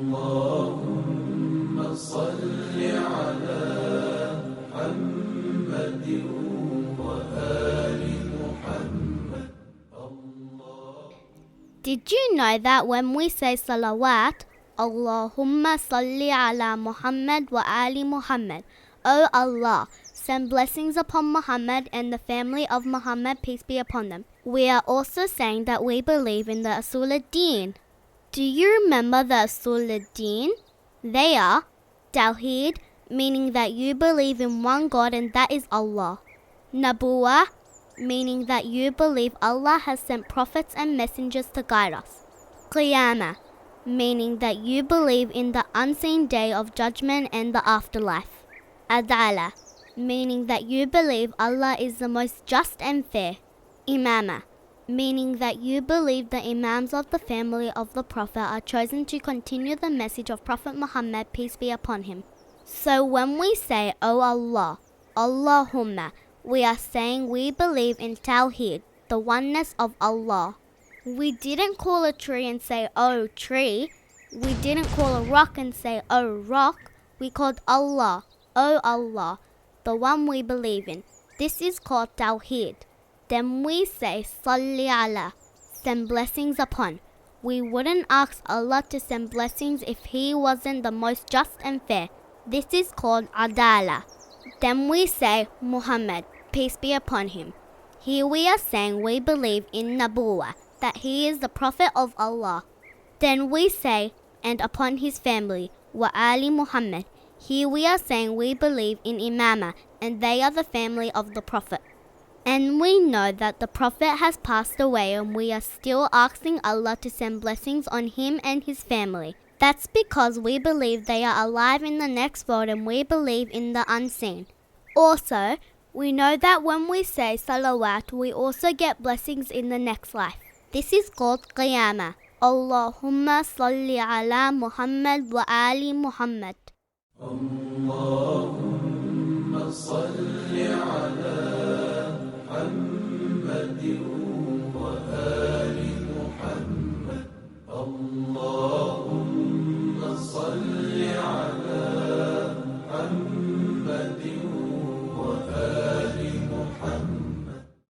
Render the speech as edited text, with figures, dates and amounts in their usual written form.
اللهم صل على محمد وآل محمد. Did you know that when we say salawat, Allahumma salli ala Muhammad wa ali Muhammad, O Allah, send blessings upon Muhammad and the family of Muhammad, peace be upon them. We are also saying that we believe in the Usul ad-Din. Do you remember the Usul ad-Din? They are Tawheed, meaning that you believe in one God and that is Allah. Nabuwah, meaning that you believe Allah has sent prophets and messengers to guide us. Qiyamah, meaning that you believe in the unseen day of judgment and the afterlife. Adala, meaning that you believe Allah is the most just and fair. Imama, meaning that you believe the Imams of the family of the Prophet are chosen to continue the message of Prophet Muhammad, peace be upon him. So when we say, O Allah, Allahumma, we are saying we believe in Tawheed, the oneness of Allah. We didn't call a tree and say, oh tree. We didn't call a rock and say, oh rock. We called Allah, oh Allah, the one we believe in. This is called Tawheed. Then we say, Salli ala, send blessings upon. We wouldn't ask Allah to send blessings if He wasn't the most just and fair. This is called Adala. Then we say, Muhammad, peace be upon him. Here we are saying we believe in Nabuwah, that he is the Prophet of Allah. Then we say, and upon his family, wa ali Muhammad. Here we are saying we believe in Imama, and they are the family of the Prophet. And we know that the Prophet has passed away and we are still asking Allah to send blessings on him and his family. That's because we believe they are alive in the next world and we believe in the unseen. Also, we know that when we say salawat, we also get blessings in the next life. This is called Qiyamah. Allahumma salli ala Muhammad wa ali Muhammad. اللهم صل على محمد وآل محمد.